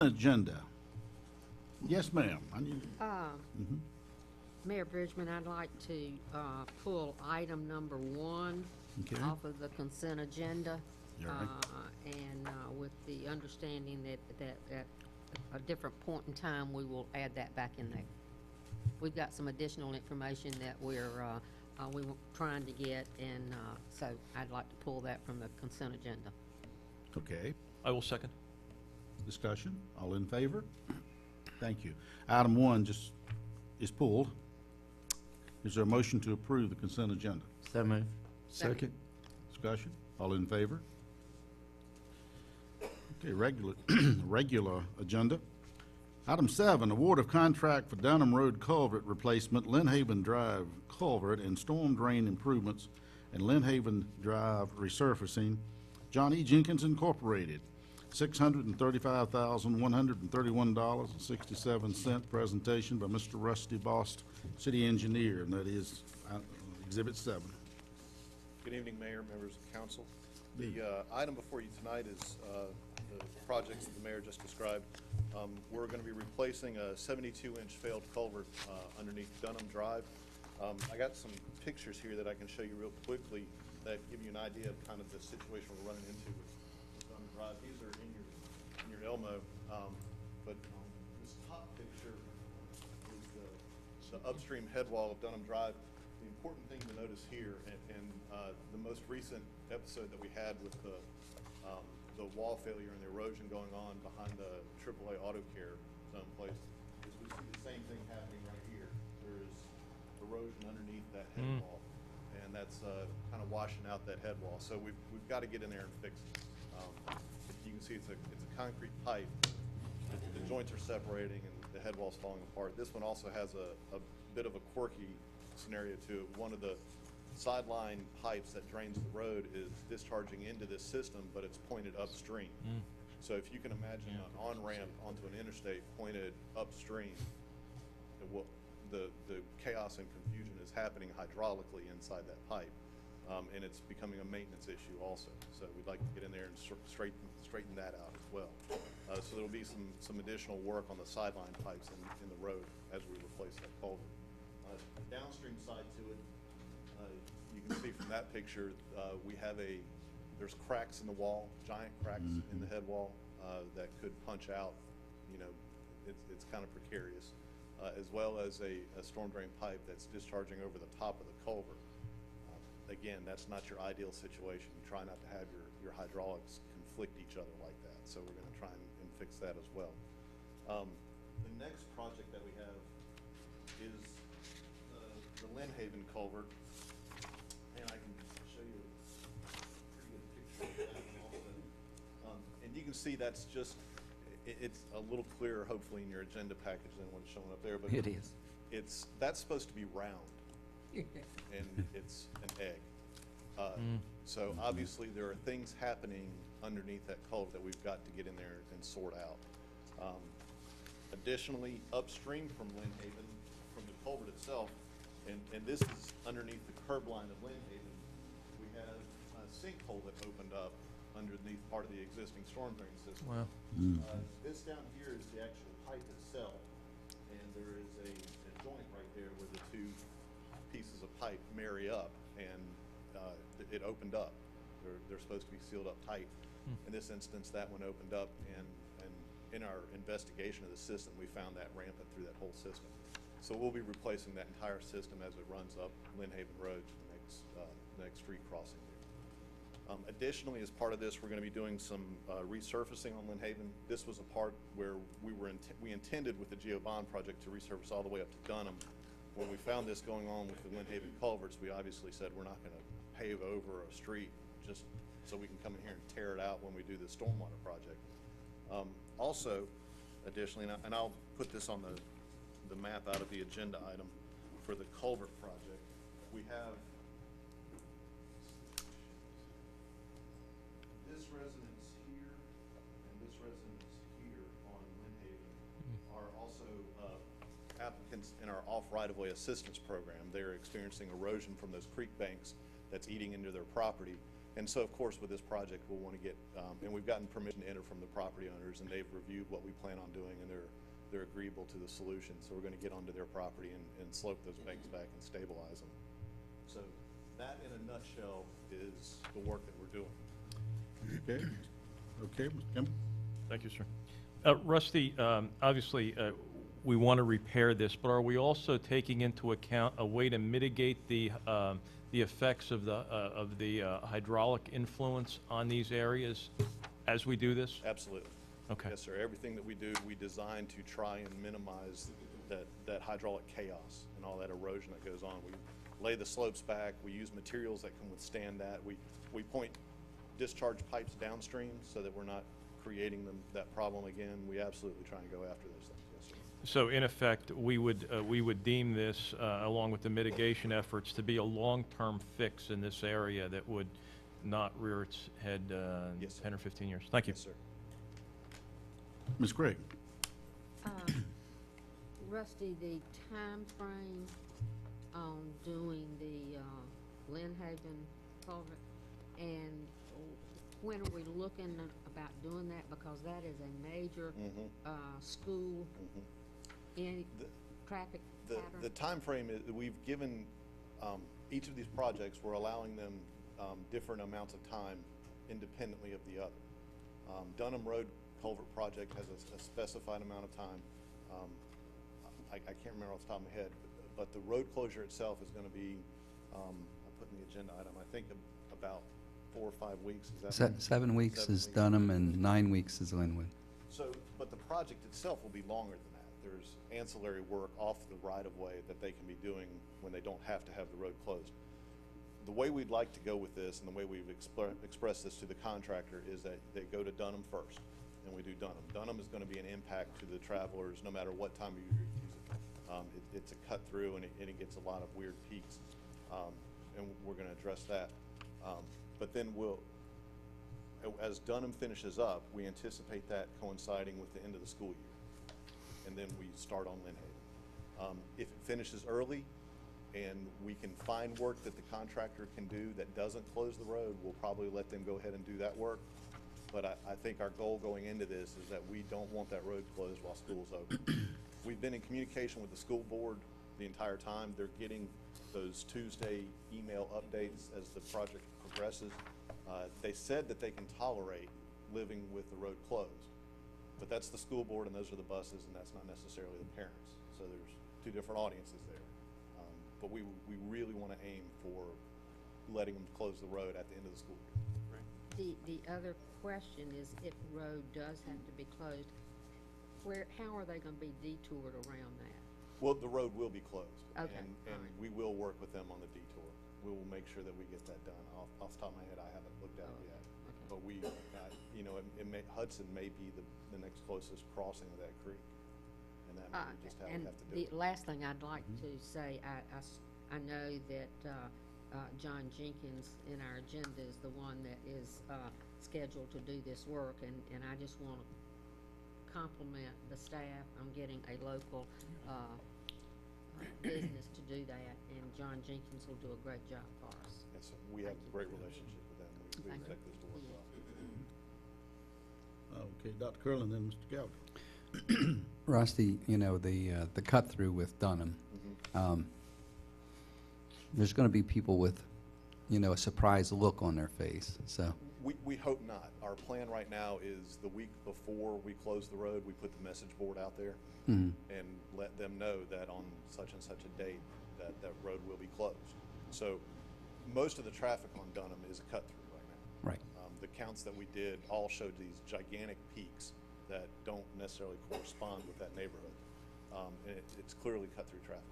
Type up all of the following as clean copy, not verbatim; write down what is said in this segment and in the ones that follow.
Agenda. Yes, ma'am. I need, Mayor Bridgman, I'd like to pull item number 1 Okay. off of the consent agenda. All right. And with the understanding that at a different point in time, we will add that back in there. We've got some additional information that we were trying to get, and so I'd like to pull that from the consent agenda. Okay. I will second. Discussion. All in favor? Thank you. Item 1 just is pulled. Is there a motion to approve the consent agenda? So moved. Second. Discussion. All in favor? Okay, regular agenda. Item 7, award of contract for Dunham Road culvert replacement, Lynn Haven Drive culvert and storm drain improvements, and Lynn Haven Drive resurfacing. John E. Jenkins Incorporated, $635,131.67. Presentation by Mr. Rusty Bost, City Engineer, and that is Exhibit 7. Good evening, Mayor, members of council. The item before you tonight is the projects that the mayor just described. We're going to be replacing a 72-inch failed culvert underneath Dunham Drive. I got some pictures here that I can show you real quickly that give you an idea of kind of the situation we're running into with Dunham Drive. These are in your Elmo, but this top picture is the upstream head wall of Dunham Drive. The important thing to notice here, and the most recent episode that we had with the wall failure and the erosion going on behind the AAA Auto Care zone place, is we see the same thing happening right here. There is erosion underneath that head wall, and that's kind of washing out that head wall. So we've got to get in there and fix it. You can see it's a concrete pipe. The joints are separating and the head wall's falling apart. This one also has a bit of a quirky scenario to it. One of the sideline pipes that drains the road is discharging into this system, but it's pointed upstream. So if you can imagine an on-ramp onto an interstate pointed upstream, the chaos and confusion is happening hydraulically inside that pipe, and it's becoming a maintenance issue also. So we'd like to get in there and straighten that out as well. So there'll be some additional work on the sideline pipes in the road as we replace that culvert. Downstream side to it, you can see from that picture, there's cracks in the wall, giant cracks in the head wall that could punch out. You know, it's kind of precarious, as well as a storm drain pipe that's discharging over the top of the culvert. Again, that's not your ideal situation. You try not to have your hydraulics conflict each other like that. So we're going to try and fix that as well. The next project that we have is the Lynn Haven culvert, and I can show you a pretty good picture of that one also. And you can see that's just, it's a little clearer hopefully in your agenda package than what's showing up there. But It is. that's supposed to be round, and it's an egg. So obviously there are things happening underneath that culvert that we've got to get in there and sort out. Additionally, upstream from Lynn Haven, from the culvert itself, and this is underneath the curb line of Lynn Haven, we have a sinkhole that opened up underneath part of the existing storm drain system. Wow. This down here is the actual pipe itself, and there is a joint right there where the two pieces of pipe marry up, and it opened up. They're supposed to be sealed up tight. In this instance, that one opened up, and in our investigation of the system, we found that rampant through that whole system. So we'll be replacing that entire system as it runs up Lynn Haven Road to the next street crossing there. Additionally, as part of this, we're going to be doing some resurfacing on Lynn Haven. This was a part where we intended with the Geo Bond project to resurface all the way up to Dunham. When we found this going on with the Lynn Haven culverts, we obviously said we're not going to pave over a street just so we can come in here and tear it out when we do the stormwater project. Also, additionally, and I'll put this on the map out of the agenda item for the culvert project, we have this residence here and this residence here on Lynn Haven are also applicants in our off right-of-way assistance program. They're experiencing erosion from those creek banks that's eating into their property. And so, of course, with this project, we'll want to get, and we've gotten permission to enter from the property owners, and they've reviewed what we plan on doing, and they're agreeable to the solution. So we're going to get onto their property and slope those banks back and stabilize them. So that, in a nutshell, is the work that we're doing. Okay, okay, Mr. Kimball? Thank you, sir. Rusty, obviously, we want to repair this, but are we also taking into account a way to mitigate the effects of the hydraulic influence on these areas as we do this? Absolutely. Okay. Yes, sir. Everything that we do, we design to try and minimize that hydraulic chaos and all that erosion that goes on. We lay the slopes back. We use materials that can withstand that. We point discharge pipes downstream so that we're not creating that problem again. We absolutely try and go after those things. Yes, sir. So in effect, we would deem this, along with the mitigation efforts, to be a long-term fix in this area that would not rear its head Yes, sir. 10 or 15 years. Thank you. Yes, sir. Ms. Craig? Rusty, the time frame on doing the Lynn Haven culvert, and when are we looking about doing that? Because that is a major school in traffic pattern. The timeframe is, we've given each of these projects, we're allowing them different amounts of time independently of the other. Dunham Road Culvert Project has a specified amount of time. I can't remember off the top of my head, but the road closure itself is going to be, I put in the agenda item, I think about 4 or 5 weeks. Is that 7 weeks 7 is weeks. Dunham and 9 weeks is Linwood. So, but the project itself will be longer than that. There's ancillary work off the right-of-way that they can be doing when they don't have to have the road closed. The way we'd like to go with this, and the way we've expressed this to the contractor, is that they go to Dunham first, and we do Dunham. Dunham is going to be an impact to the travelers no matter what time of year you use it. It's a cut through, and it gets a lot of weird peaks, and we're going to address that. But then as Dunham finishes up, we anticipate that coinciding with the end of the school year, and then we start on Lynn Haven. If it finishes early and we can find work that the contractor can do that doesn't close the road, we'll probably let them go ahead and do that work. But I think our goal going into this is that we don't want that road closed while school's open. We've been in communication with the school board the entire time. They're getting those Tuesday email updates as the project progresses. They said that they can tolerate living with the road closed, but that's the school board and those are the buses, and that's not necessarily the parents. So there's two different audiences there. But we really want to aim for letting them close the road at the end of the school year. The other question is, if the road does have to be closed, how are they going to be detoured around that? Well, the road will be closed. Okay, And all right. we will work with them on the detour. We will make sure that we get that done. Off the top of my head, I haven't looked at it yet. Okay. But Hudson may be the next closest crossing of that creek. And that may be just how we And have to do it. the last thing I'd like to say, I know that John Jenkins in our agenda is the one that is scheduled to do this work, and I just want to compliment the staff on getting a local business to do that, and John Jenkins will do a great job for us. Yes, sir. We have a great relationship with them. We Thank expect you. this to work well. Okay, Dr. Curley, then Mr. Gallagher. Rusty, the cut through with Dunham, there's going to be people with, a surprised look on their face, so. We hope not. Our plan right now is the week before we close the road, we put the message board out there and let them know that on such and such a date that road will be closed. So most of the traffic on Dunham is a cut through right now. Right. The counts that we did all showed these gigantic peaks that don't necessarily correspond with that neighborhood. And it's clearly cut through traffic.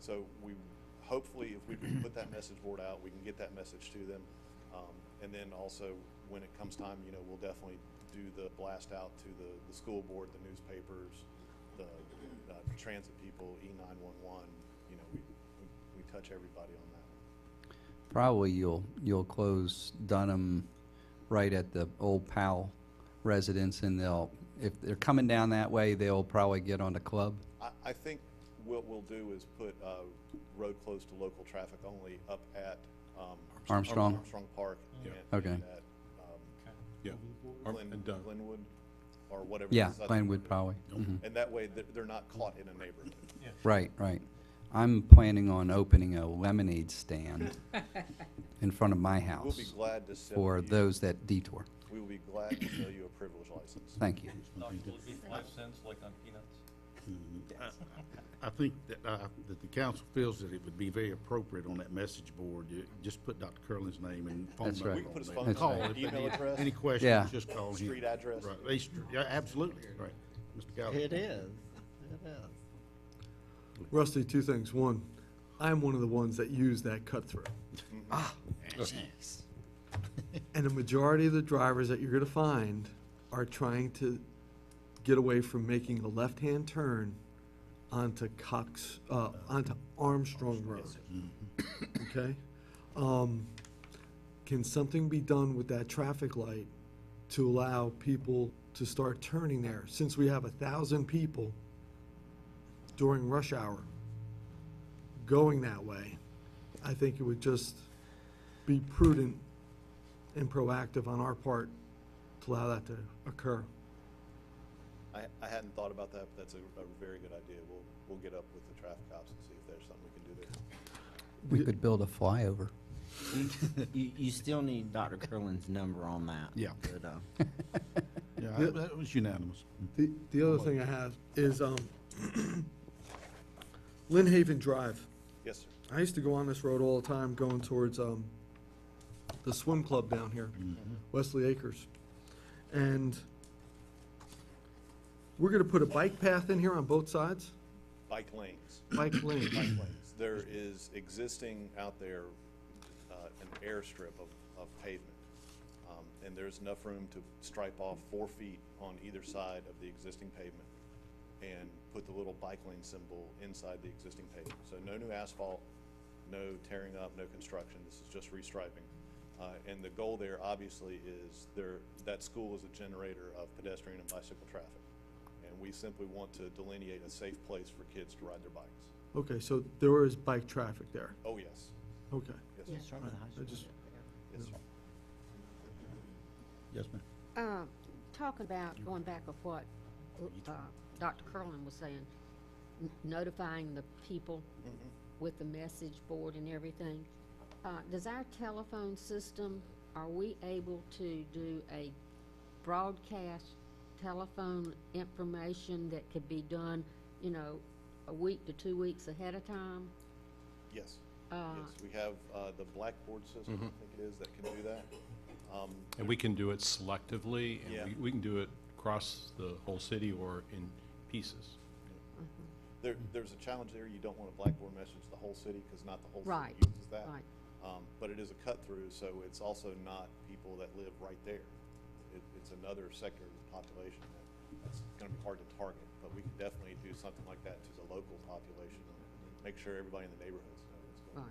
So hopefully if we can put that message board out, we can get that message to them. And then also when it comes time, we'll definitely do the blast out to the school board, the newspapers, the transit people, E911. We touch everybody on that. Probably you'll close Dunham right at the old Powell residence, and if they're coming down that way, they'll probably get on the club. I think what we'll do is put road closed to local traffic only up at Armstrong? Armstrong Park. Yeah. Okay. And at, Yeah. And done. Glenwood, or whatever. Yeah, the southern Glenwood one is. probably. Mhm. And that way, they're not caught in a neighborhood. Right, right. I'm planning on opening a lemonade stand in front of my We'll house be glad to sell for you, those that detour. we will be glad to sell you a privilege license. Thank you. Doctor, will it be 5 cents like on peanuts? I think that the council feels that it would be very appropriate on that message board, you just put Dr. Curlin's name and phone That's number right. We can put his on phone there. That's Call number, if they email need address. Any Yeah. questions, just call him. Street address. Right, yeah, absolutely, right. Mr. Gallagher. It is. It is. Rusty, two things. One, I'm one of the ones that use that cut through. Jeez. And the majority of the drivers that you're gonna find are trying to get away from making a left-hand turn onto onto Armstrong Road. Okay? Can something be done with that traffic light to allow people to start turning there? Since we have 1,000 people during rush hour going that way, I think it would just be prudent and proactive on our part to allow that to occur. I hadn't thought about that, but that's a very good idea. We'll get up with the traffic cops and see if there's something we can do there. We could build a flyover. You still need Dr. Curlin's number on that. Yeah. But, Yeah, that was unanimous. The other thing I have is Lynn Haven Drive. Yes, sir. I used to go on this road all the time going towards the swim club down here, Wesley Acres. And we're gonna put a bike path in here on both sides, Bike lanes. bike lane. Bike lanes. There is existing out there an airstrip of pavement. And there's enough room to stripe off 4 feet on either side of the existing pavement and put the little bike lane symbol inside the existing pavement. So no new asphalt, no tearing up, no construction. This is just restriping. And the goal there, obviously, is that school is a generator of pedestrian and bicycle traffic. And we simply want to delineate a safe place for kids to ride their bikes. Okay, so there is bike traffic there. Oh, yes. Okay. Yes, sir. I just, Yes, sir. Yes, ma'am. Talking about, going back of what Dr. Curlin was saying, notifying the people with the message board and everything. Does our telephone system, are we able to do a broadcast telephone information that could be done, a week to 2 weeks ahead of time? Yes. Yes, we have the Blackboard system, I think it is, that can do that. And we can do it selectively, Yeah. and we can do it across the whole city or in pieces. There's a challenge there. You don't want a Blackboard message to the whole city, because not the whole Right, city uses that. right. But it is a cut-through, so it's also not people that live right there. It's another sector of the population that's gonna be hard to target, but we can definitely do something like that to the local population, and make sure everybody in the neighborhoods know what's going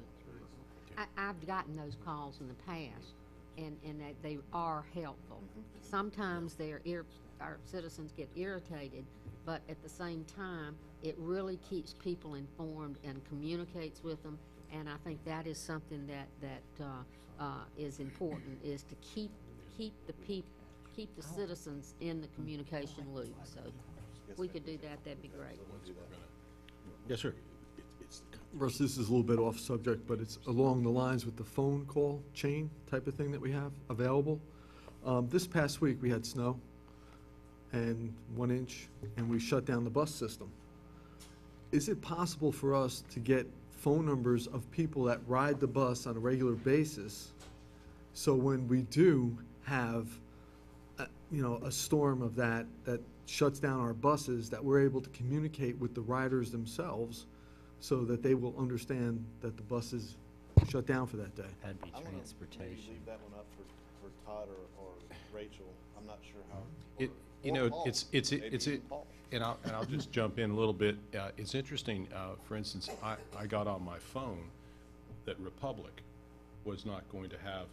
on. I've gotten those calls in the past, and they are helpful. Sometimes our citizens get irritated, but at the same time, it really keeps people informed and communicates with them, and I think that is something that is important, is to keep the citizens in the communication loop, so if we could do that, that'd be great. Yes, sir. Russ, this is a little bit off subject, but it's along the lines with the phone call chain type of thing that we have available. This past week, we had snow and 1 inch, and we shut down the bus system. Is it possible for us to get phone numbers of people that ride the bus on a regular basis? So when we do have, a storm of that shuts down our buses, that we're able to communicate with the riders themselves so that they will understand that the bus is shut down for that day. that'd be I'm gonna maybe transportation. leave that one up for Todd or Rachel. I'm not sure how. It, you or know, Paul. it's, Maybe even Paul. and I'll just jump in a little bit. It's interesting, for instance, I got on my phone that Republic was not going to have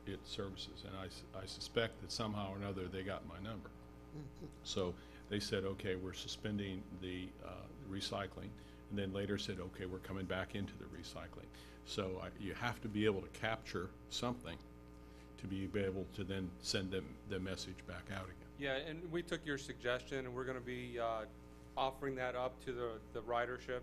its services, and I suspect that somehow or another they got my number. So they said, okay, we're suspending the recycling. and then later said, okay, we're coming back into the recycling. So you have to be able to capture something to be able to then send them the message back out again. Yeah, and we took your suggestion, and we're gonna be offering that up to the ridership.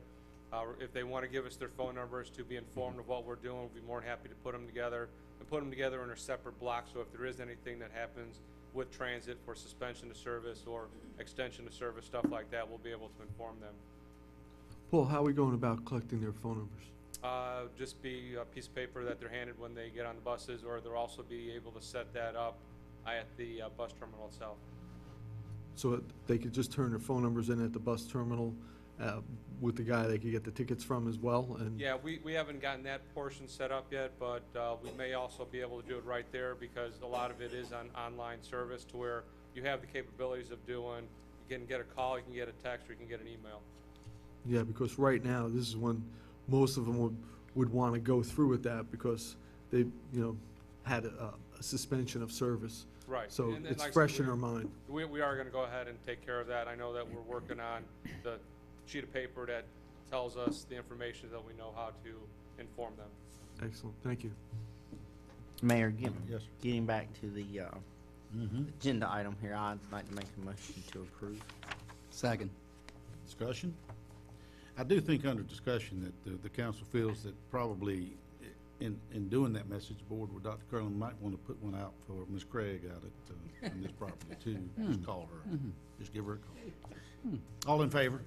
If they wanna give us their phone numbers to be informed of what we're doing, we'll be more than happy to put them together, and put them together in a separate block, so if there is anything that happens with transit for suspension of service or extension of service, stuff like that, we'll be able to inform them. Paul, how are we going about collecting their phone numbers? Just be a piece of paper that they're handed when they get on the buses, or they'll also be able to set that up at the bus terminal itself. So they could just turn their phone numbers in at the bus terminal with the guy they could get the tickets from as well? And Yeah, we haven't gotten that portion set up yet, but we may also be able to do it right there, because a lot of it is on online service, to where you have the capabilities of doing, you can get a call, you can get a text, or you can get an email. Yeah, because right now, this is when most of them would want to go through with that, because they, had a suspension of service. Right. So And it's like I fresh said, in our mind. We are gonna go ahead and take care of that. I know that we're working on the sheet of paper that tells us the information that we know how to inform them. Excellent, thank you. Mayor, Yes, sir. getting back to the Mm-hmm. agenda item here, I'd like to make a motion to approve. Second. Discussion? I do think under discussion that the council feels that probably in doing that message board with Dr. Curlin might want to put one out for Ms. Craig out at, on this property too. Just call her, just give her a call. All in favor?